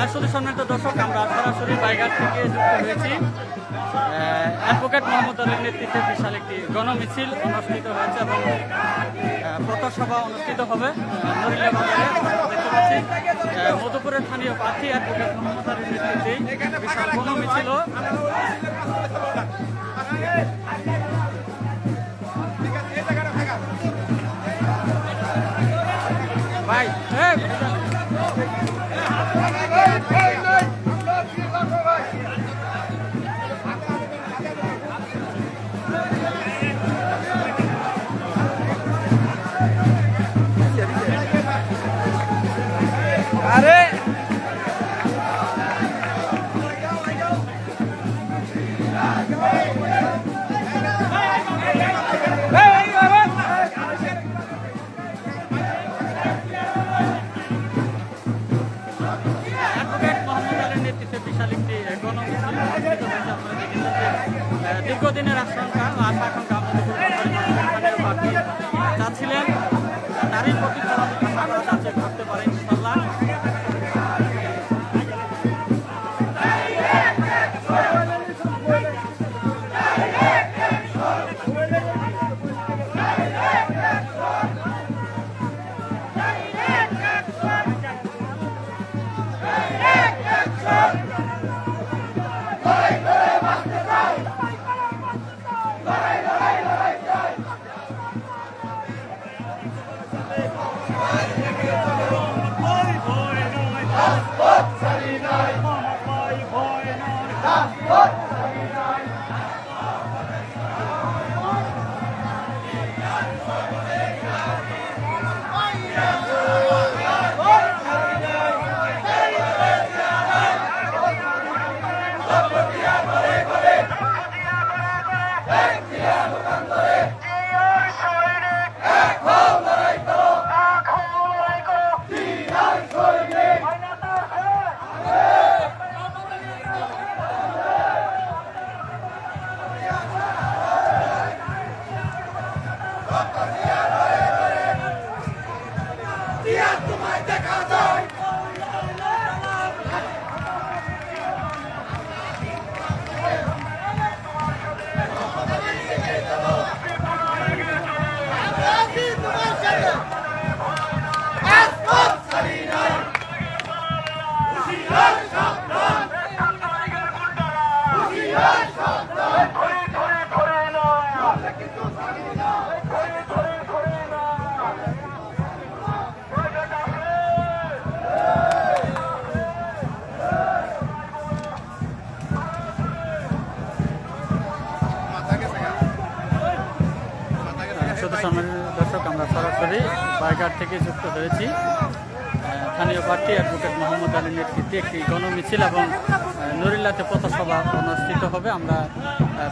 আসলে সম্মানিত দর্শক, আমরা সরাসরি বাইঘাট থেকে যুক্ত হয়েছি। অ্যাডভোকেট মোহাম্মদ আলীর নেতৃত্বে বিশাল একটি গণমিছিল অনুষ্ঠিত হয়েছে এবং পথসভা অনুষ্ঠিত হবে নড়িলা বাজারে। দেখতে পাচ্ছি মধুপুরের স্থানীয় প্রার্থী অ্যাডভোকেট মোহাম্মদ আলীর নেতৃত্বেই বিশাল গণমিছিল। ভাই আরে দীর্ঘদিনের আশঙ্কা চাচ্ছিলেন তারই প্রতিফলন যাচ্ছে করতে পারে ইনশাল্লাহ। দর্শক, আমরা সরাসরি বাইঘাট থেকে যুক্ত হয়েছি। স্থানীয় প্রার্থী অ্যাডভোকেট মোহাম্মদ আলীর নেতৃত্বে একটি গণমিছিল এবং নড়িলাতে পথসভা অনুষ্ঠিত হবে। আমরা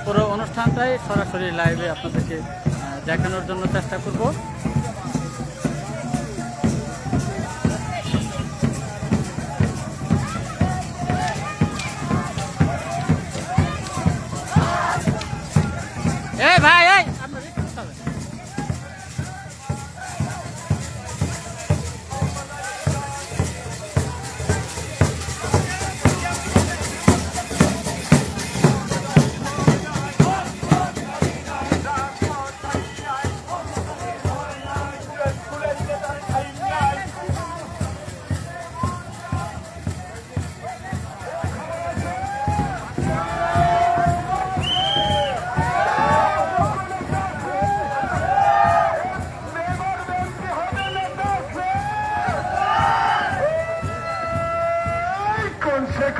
পুরো অনুষ্ঠানটাই সরাসরি লাইভে আপনাদেরকে দেখানোর জন্য চেষ্টা করব। ভাই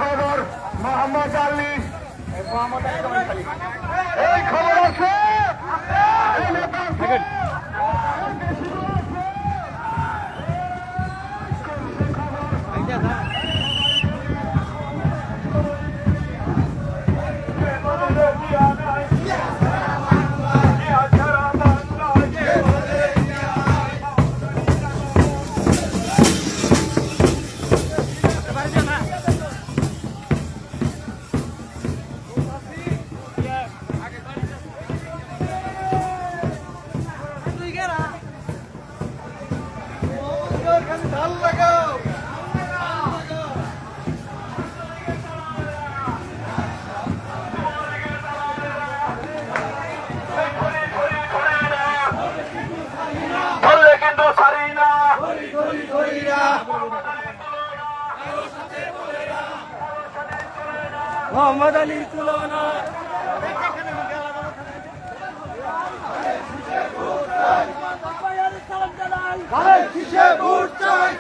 খবর মোহাম্মদ আলী এই খবর আছে। মোহাম্মদ আলীর তুলনা ধানের শীষে ভোট চাই,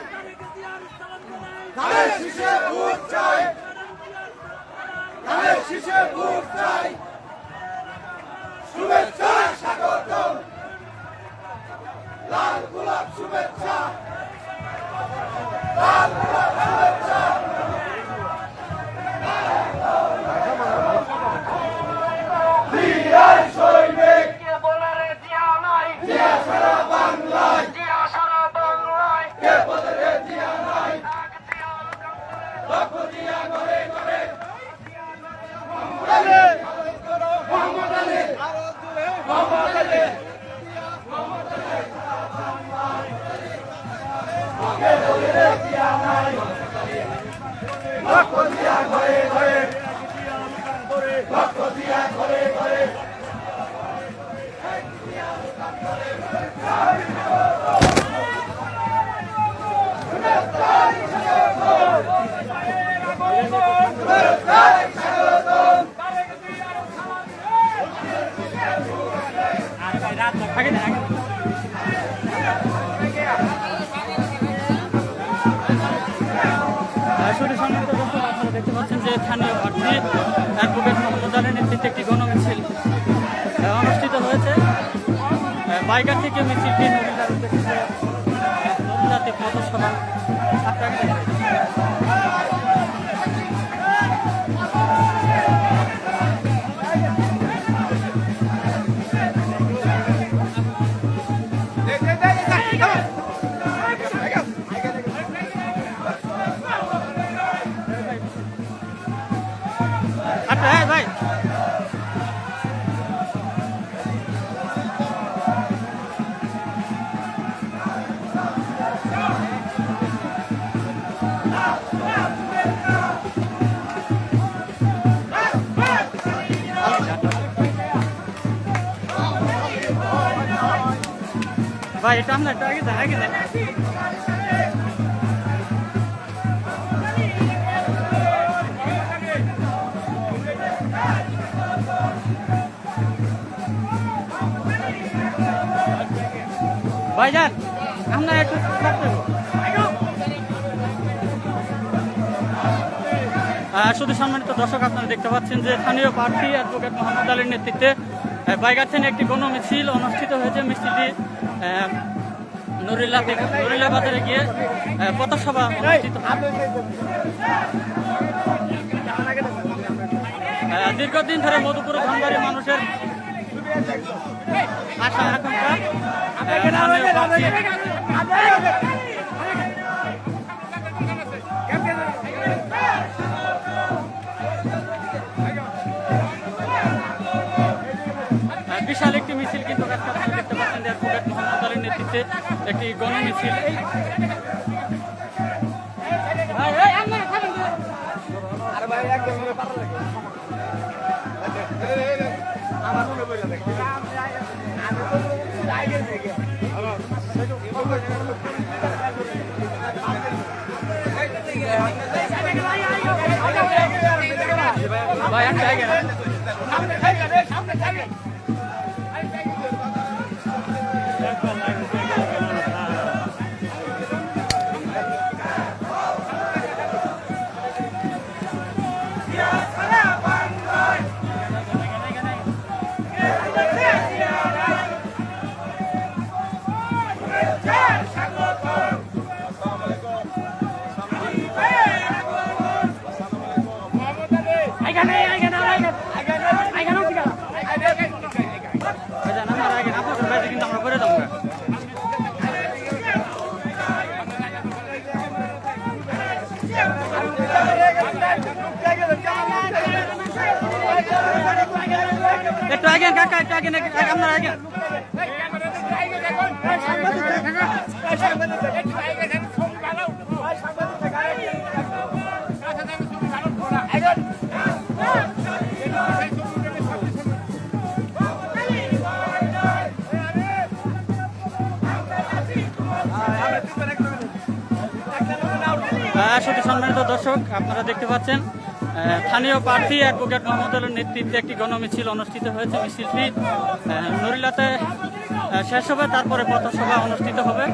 ধানের শীষে ভোট চাই, ধানের শীষে ভোট চাই। শুভেচ্ছা স্বাগতম, লাল গোলাপ শুভেচ্ছা, লাল গোলাপ শুভেচ্ছা। জিয়ার সৈনিক কে বলে রে জিয়া নাই, জিয়া সারা বাংলায়, জিয়া সারা বাংলায়, কে বলে রে জিয়া নাই, এক জিয়ার কাছে লক্ষ জিয়া ঘরে ঘরে। মোহাম্মদ আলী, মোহাম্মদ আলী, মোহাম্মদ আলী। কে বলে রে জিয়া নাই, লক্ষ জিয়া ঘরে ঘরে, লক্ষ জিয়া ঘরে ঘরে। শুধু সম্মানিত দর্শক, আপনারা দেখতে পাচ্ছেন যে স্থানীয় প্রার্থী অ্যাডভোকেট মোহাম্মদ আলীর নেতৃত্বে একটি গণমিছিল অনুষ্ঠিত হয়েছে। বাইগার থেকে মিছিলটি নদীদার উদ্দেশ্যে নদীজাতি পথসভা আপনাকে আচ্ছা হ্যাঁ ভাই ভাই এটা আমরা একটু আগে দেন আগে দেন ভাইজান আপনারা একটু থাকতে শুধু সম্মানিত দর্শক, আপনারা দেখতে পাচ্ছেন যে স্থানীয় প্রার্থী অ্যাডভোকেট মোহাম্মদ আলীর নেতৃত্বে বাইগার থেকে একটি গণমিছিল অনুষ্ঠিত হয়েছে। মিছিলটি নুরিল্লাহ বাজারে গিয়ে পথসভা অনুষ্ঠিত দীর্ঘদিন ধরে মধুপুর ধনবাড়ি মানুষের আশা আকাঙ্ক্ষা স্থানীয় প্রার্থী বিশাল একটি মিছিল কিন্তু আজকে আপনারা দেখতে পাচ্ছেন যে অ্যাডভোকেট মোহাম্মদ আলীর নেতৃত্বে একটি গণমিছিল ভাই একটা আগে কিন্তু আমরা করে দেবো একটু আগে কাকা একটু আগে আপনার আগে শুধু সম্মানিত দর্শক, আপনারা দেখতে পাচ্ছেন স্থানীয় প্রার্থী অ্যাডভোকেট মোহাম্মদ আলীর নেতৃত্বে একটি গণমিছিল অনুষ্ঠিত হয়েছে। মিছিলটি নড়িলাতে শেষ হবে, তারপরে পথসভা অনুষ্ঠিত হবে।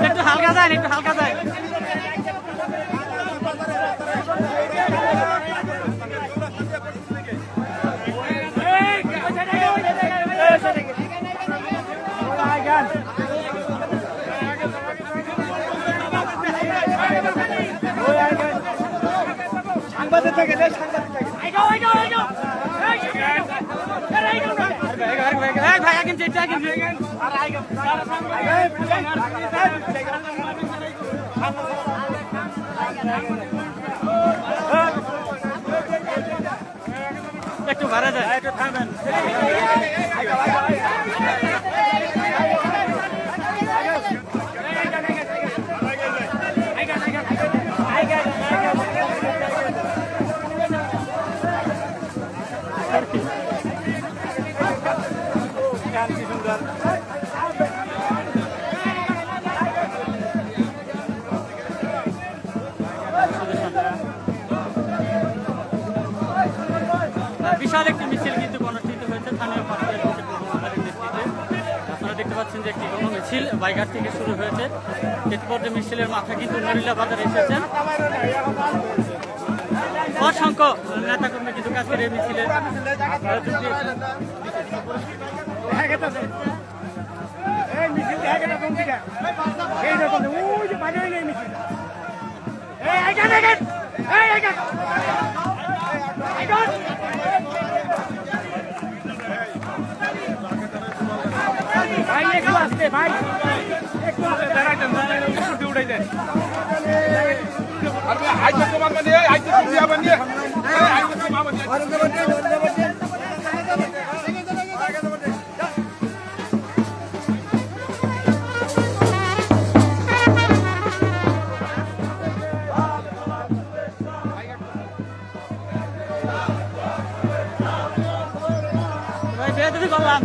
একটু হালকা যায়, একটু হালকা যায়। সাংবাদিক থাকে ভাই আগে যেটা আগে একটু ভাড়া যায়, একটু থামবেন। বিশাল একটি মিছিল কিন্তু অনুষ্ঠিত হয়েছে স্থানীয় প্রার্থী অ্যাডভোকেট মোহাম্মদ আলীর নেতৃত্বে। আপনারা দেখতে পাচ্ছেন যে একটি গণমিছিল বাইঘাট থেকে শুরু হয়েছে। এরপর যে মিছিলের মাথা কিন্তু নড়িলা বাজারে এসেছেন। অসংখ্য নেতাকর্মী কিন্তু কাছের এই মিছিলে বেদবি করলাম।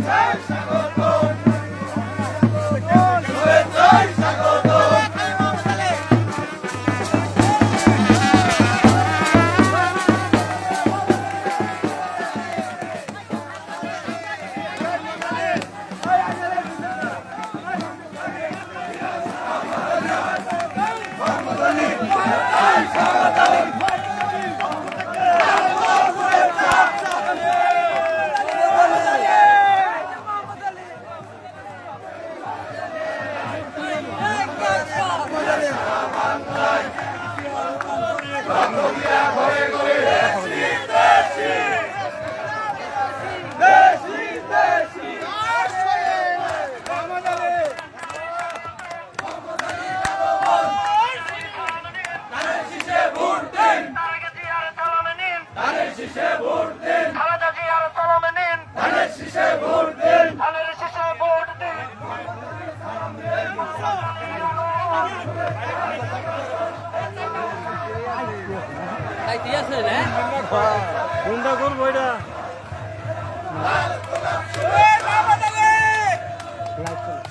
কোনটা করবো এটা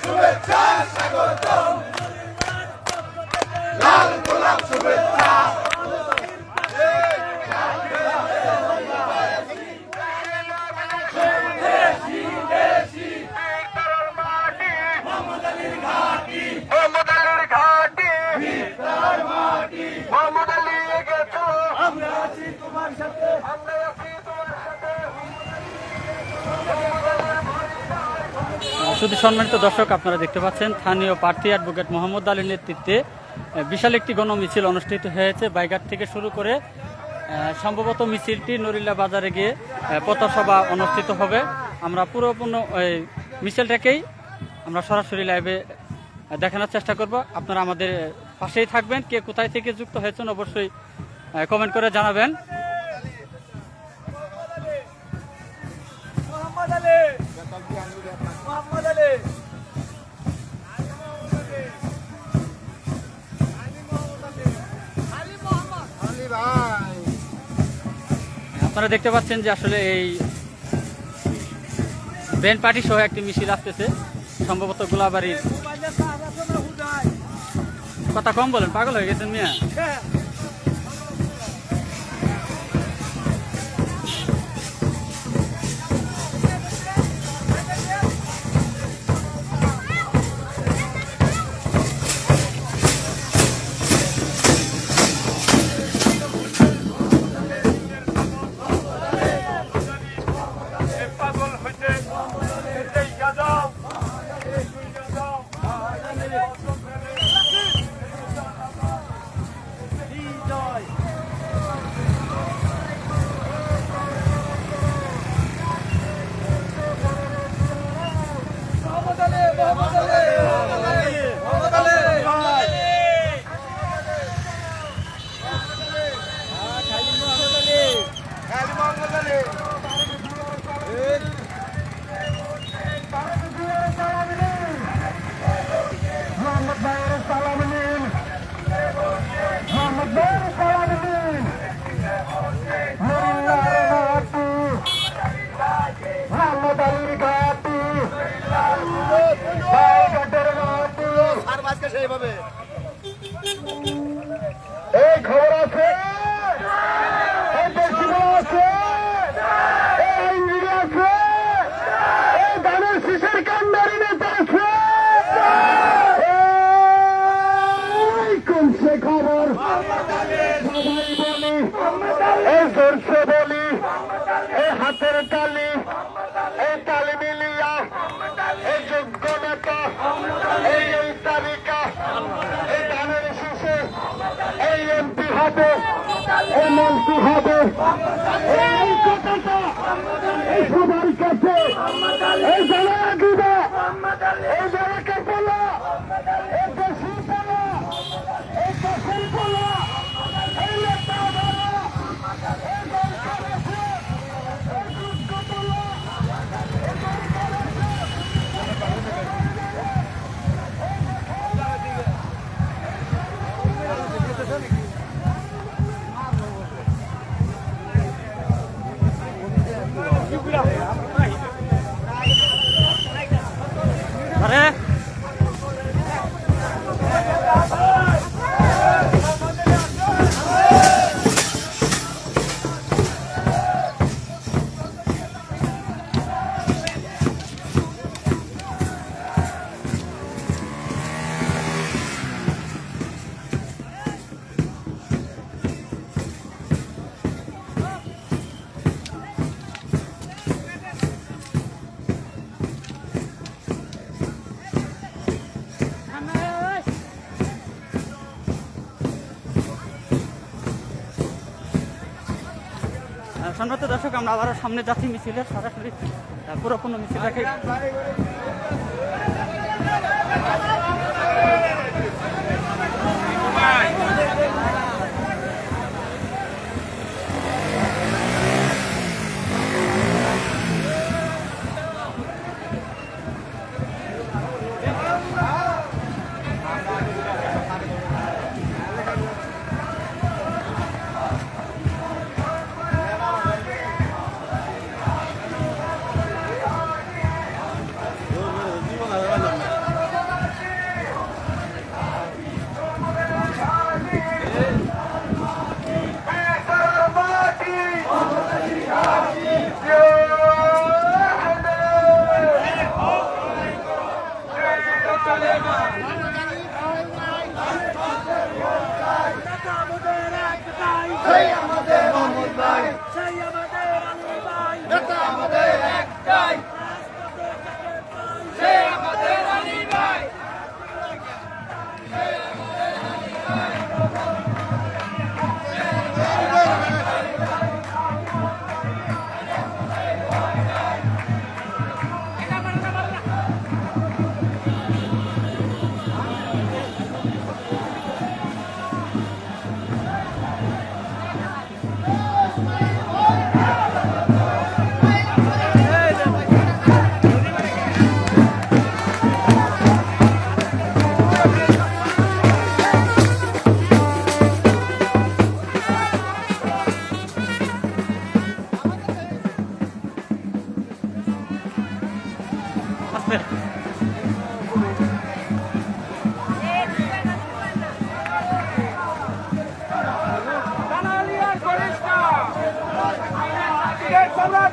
শুভেচ্ছা স্বাগত লাল গোলাপ শুভেচ্ছা শুধু সম্মানিত দর্শক, আপনারা দেখতে পাচ্ছেন স্থানীয় প্রার্থী অ্যাডভোকেট মোহাম্মদ আলীর নেতৃত্বে বিশাল একটি গণমিছিল অনুষ্ঠিত হয়েছে। বাইঘাট থেকে শুরু করে সম্ভবত মিছিলটি নরিল্লা বাজারে গিয়ে পথসভা অনুষ্ঠিত হবে। আমরা পুরোপূর্ণ ওই মিছিলটাকেই আমরা সরাসরি লাইভে দেখানোর চেষ্টা করব। আপনারা আমাদের পাশেই থাকবেন। কে কোথায় থেকে যুক্ত হয়েছেন অবশ্যই কমেন্ট করে জানাবেন। মোহাম্মদ আলী মোহাম্মদ আলী আপনারা দেখতে পাচ্ছেন যে আসলে এই ব্যান্ড পার্টি সহ একটি মিছিল আসতেছে, সম্ভবত গোলাবাড়ির। কথা কম বলেন, পাগল হয়ে গেছেন মিয়া। পাগল হইতে এই যাদব মোহাম্মদ আলী মোহাম্মদ আলী মোহাম্মদ আলী খালি মোহাম্মদ আলী মোহাম্মদ ভাইয়ের সালাম নিন মোহাম্মদ ভাইয়ের সালাম নিন মোহাম্মদ আলীর ঘাটি ভাইঘাটের ঘাটি সেইভাবে এই খবর আছে, এই দেশগুলো আছে, এই আইনজীবী আছে, এই ধানের শীষের কান্ডারি নেতা আছে। এই কোনছে খবর সবাই বলি, এই জোরসে বলি, এই হাতের তালি, এই তালি মিলিয়া, এই যোগ্য নেতা, এই তালিকা, এই ধানের শীষে এই এমপি হবে, এই মন্ত্রী হবে, এই কথাটা এই সবার কাছে এই জানা দিবে, এই জায়গাকে বলা, এই দেশি বলা, এই দেশের বলা, এই নেতা বলা, এই দরকার আছে, এই যোগ্য বলা, এই দরকার আছে। আরে সম্মানিত দর্শক, আমরা আবারও সামনে যাচ্ছি মিছিলের সরাসরি পুরোপূর্ণ মিছিলটাকে আমাদের একটাই আছে।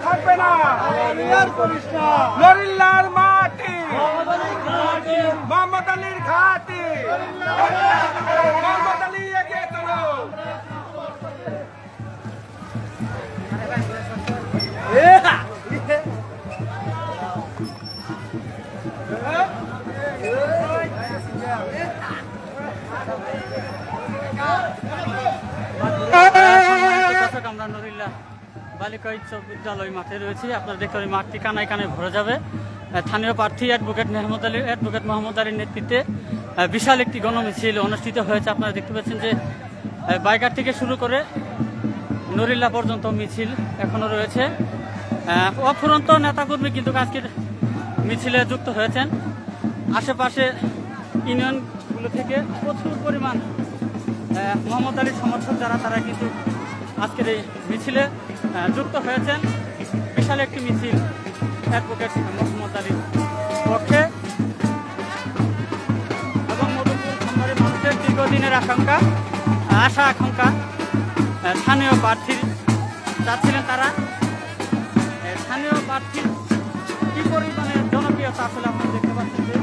থাকবে না নরিল্লার মাটি মোহাম্মদ আলীর ঘাটি মোহাম্মদ আলী এগিয়ে চলো দর্শক, আমরা নরিল্লা বালিকা উচ্চ বিদ্যালয় মাঠে রয়েছি। আপনারা দেখতে পারেন মাঠটি কানায় কানায় ভরে যাবে। স্থানীয় প্রার্থী অ্যাডভোকেট মোহাম্মদ আলীর নেতৃত্বে বিশাল একটি গণমিছিল অনুষ্ঠিত হয়েছে। আপনারা দেখতে পাচ্ছেন যে বাইঘাট থেকে শুরু করে নরিল্লা পর্যন্ত মিছিল এখনো রয়েছে। অফুরন্ত নেতাকর্মী কিন্তু আজকের মিছিলে যুক্ত হয়েছেন। আশেপাশে ইউনিয়নগুলো থেকে প্রচুর পরিমাণ মোহাম্মদ আলীর সমর্থক যারা তারা কিন্তু আজকের এই মিছিলে যুক্ত হয়েছেন। বিশাল একটি মিছিল অ্যাডভোকেট মোহাম্মদ আলীর পক্ষে এবং মধুপুর খামারের মানুষের দীর্ঘদিনের আশা আকাঙ্ক্ষা স্থানীয় প্রার্থীর চাচ্ছিলেন তারা। স্থানীয় প্রার্থীর কি পরিমাণে জনপ্রিয়তা আসলে আপনারা দেখতে পাচ্ছেন যে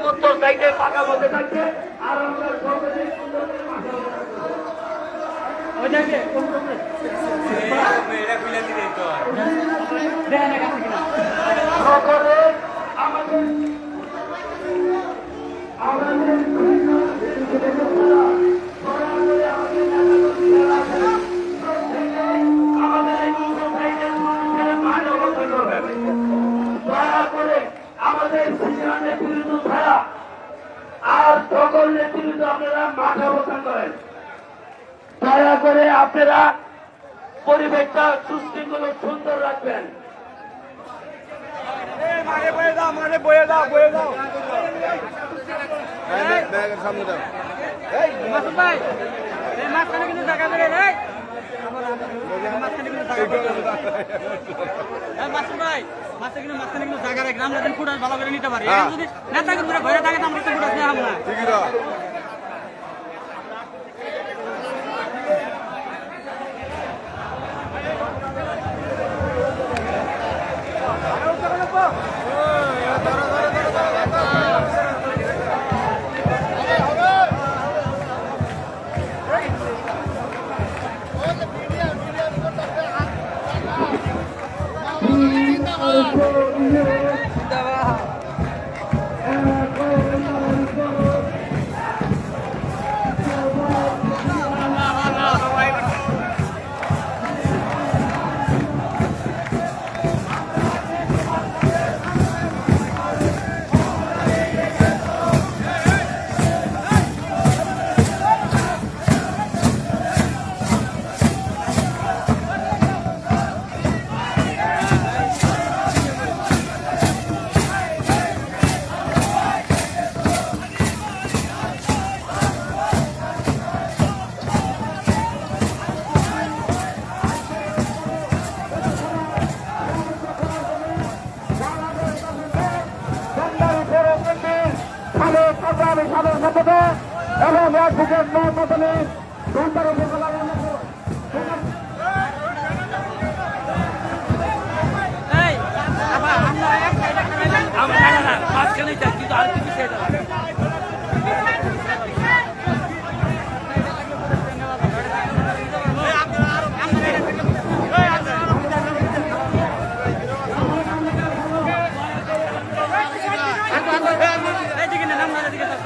উত্তর সাইডে ফাঁকা বসে থাকছে আর আমাদের নেতৃত্ব ছাড়া আর সকল নেতৃত্ব আপনারা মাঠে অবস্থান করেন। দয়া করে আপনারা পরিবেশটা সুশৃঙ্খল সুন্দর রাখবেন। মানে বয়ে দাও সামনে দাও মাঝখানে কিন্তু জায়গা বেড়ে মাঝখানে কিন্তু জায়গা করতে হবে। মাসুদ ভাই, মাঝখানে কিন্তু জায়গা রাখলে আমরা যেন ফুটাস ভালো করে নিতে পারি। এখন যদি নেতাকে ঘুরে ঘুরে থাকে তো আমরা তো ফুটাস নেওয়া না। এই, আবার আমরা এক সাইডে খারাপ আমরা না মাঝখানে যাই কিন্তু আর কিছু সেটা এইদিকে না নাম না এদিকে থাক।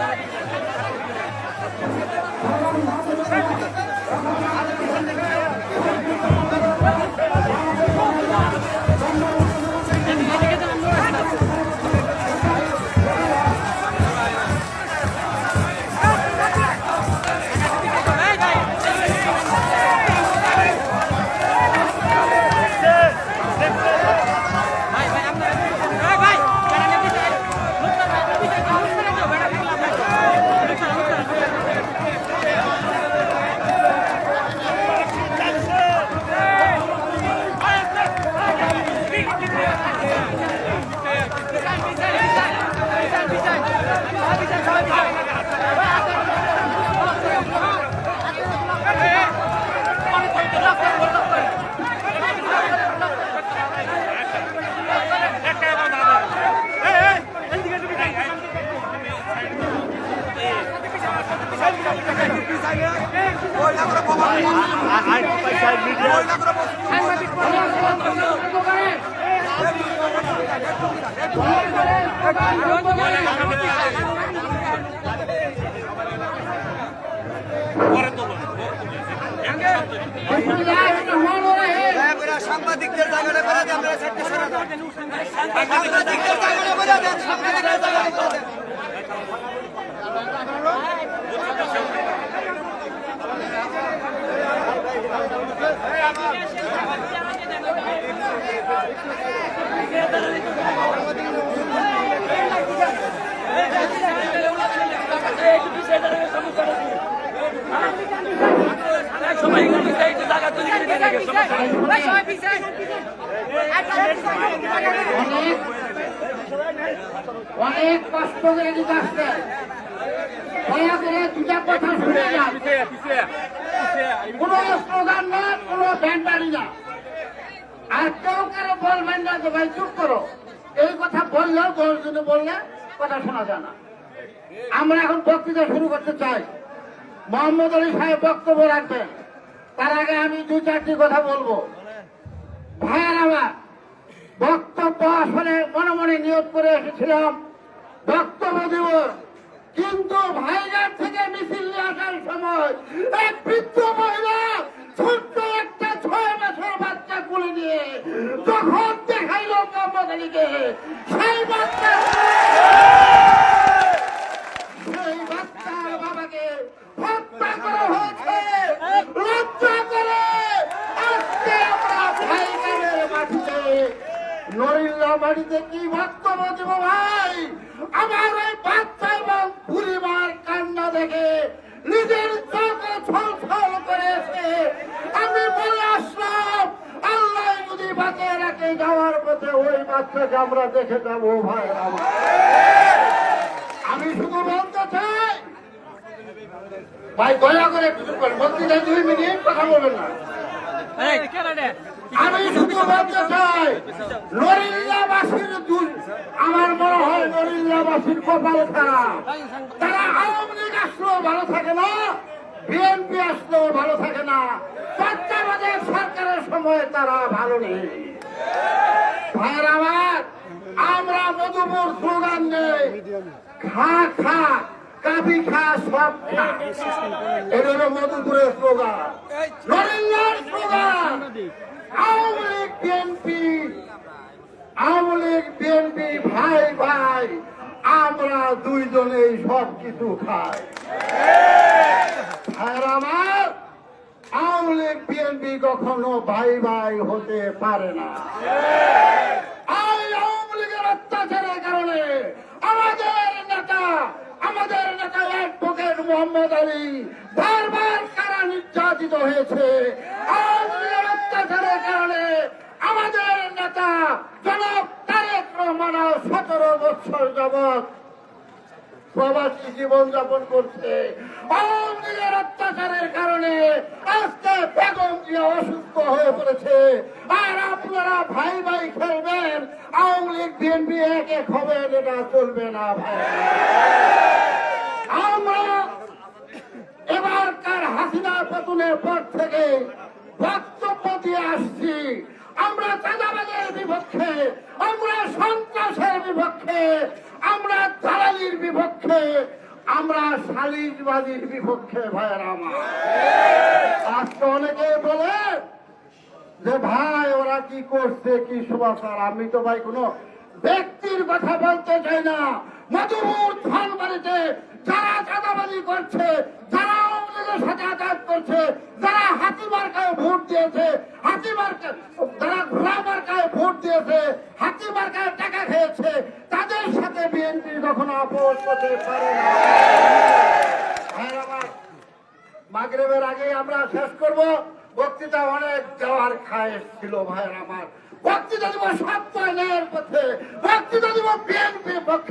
ভাই ভাই আপনারা এই ভাই কেন নিতে মুস্তাফা ভাই পিছে যাও বেটা খেলা সাংবাদিকদের জায়গাটা করে দেন, আমরা সাইডে সরে যাই। সাংবাদিকদের জায়গাটা করে দেন, সাংবাদিকদের জায়গাটা করে দেন। সবাই জায়গা তৈরি করে অনেক কষ্ট করে দিতে আসছে। দয়া করে দুটা কথা শুনে যান। কোনো স্লোগান না, কোনো ব্যান্ডারি না। আর কেউ কারো বলবেন না যে ভাই চুপ করো, এই কথা বললেও 10 জনে বললে কথা শোনা যায় না। আমরা এখন বক্তৃতা শুরু করতে চাই। মোহাম্মদ আলী সাহেব বক্তব্য রাখবেন, তার আগে আমি 2-4টি কথা বলবো। ভাইয়ার আমার বক্তব্য আসলে মনে মনে নিয়োগ করে এসেছিলাম বক্তব্য দেব, কিন্তু ভাইঘাট থেকে মিছিল নিয়ে আসার সময় এক বৃদ্ধ মহিলা ছোট্ট একটা 6 মাসের বাচ্চা কোলে নিয়ে যখন দেখাইল মোহাম্মদ আলীকে, সেই বাচ্চার বাবাকে হত্যা করা হয়েছে। লজ্জা করে আজকে আমরা ভাইঘাটের মাটিতে নরিল্লা বাড়িতে কি বক্তব্য দেব ভাই? আমার ওই বাচ্চা এবং বুড়িমার কান্না দেখে নিজের চোখে ছল ছল করেছে। আমি ওই বাচ্চাকে আমরা দেখে যাবো ভাই আমার। আমি শুধু বলতে চাই ভাই দয়া করে কিছু করেন, বলতে চাই 2 মিনিট কথা বলবেন না। আমি শুধু বলতে চাই নরিল্লাবাসীর আমার মনে হয় নরিল্লাবাসীর কপাল খারাপ। তারা আওয়ামী লীগ আসলেও ভালো থাকে না, বিএনপি আসলেও ভালো থাকে না, তত্ত্বাবধায়ক সরকারের সময় তারা ভালো নেই। ভাইয়ের আমার, আমরা মধুপুর স্লোগান নেই, খা খা কাবি খা সব খা, এটা হলো মধুপুরের স্লোগান, নরিল্লার স্লোগান। আওয়ামী লীগ বিএনপি ভাই ভাই, আমরা দুইজনেই সব কিছু খাই। ভাইয়ের আমার, আওয়ামী লীগ বিএনপি কখনো ভাই ভাই হতে পারে না। আওয়ামী লীগের অত্যাচারের কারণে আমাদের নেতা অ্যাডভোকেট মোহাম্মদ আলী বারবার কারা নির্যাতিত হয়েছে। আওয়ামী লীগের অত্যাচারের কারণে আমাদের নেতা জনাব তারেক রহমান 17 বছর যাবৎ প্রবাসী জীবন যাপন করছে। আওয়ামী লীগের অত্যাচারের কারণে আজকে বেগম জিয়া অসুস্থ হয়ে পড়েছে। আর আপনারা ভাই ভাই খেলবেন, আওয়ামী লীগ বিএনপি এক এক হবেন, এটা চলবে না ভাই। আমরা এবারকার হাসিনা পতনের পর থেকে বক্তব্য দিয়ে আসছি, আমরা চাঁদাবাজের বিপক্ষে, আমরা সন্ত্রাসের বিপক্ষে, আমরা দালালির বিপক্ষে, আমরা সালিশবাজির বিপক্ষে। ভাইয়ের আমার, আজকে অনেকে বলে যে ভাই ওরা কি করছে কি সমাচার। আমি তো ভাই কোনো ব্যক্তির কথা বলতে চাই না। মধুপুর ধনবাড়িতে যারা চাঁদাবাজি করছে, যারা আওয়ামী লীগের সাথে আঘাত করছে, যারা হাতি মার্কায় ভোট দিয়েছে, যারা ঘোড়া মার্কায় ভোট দিয়েছে, হাতি মার্কায় টাকা খেয়েছে, তাদের সাথে বিএনপি কখনো আপোষ করতে পারে না। ভাইয়ের আমার, মাগরিবের আগে আমরা শেষ করব। বক্তৃতা অনেক যাওয়ার খায়েশ ছিল ভাইয়ের আমার। বক্তৃতা দিব সত্য ন্যায়ের পথে, বক্তৃতা দিব বিএনপির পক্ষে।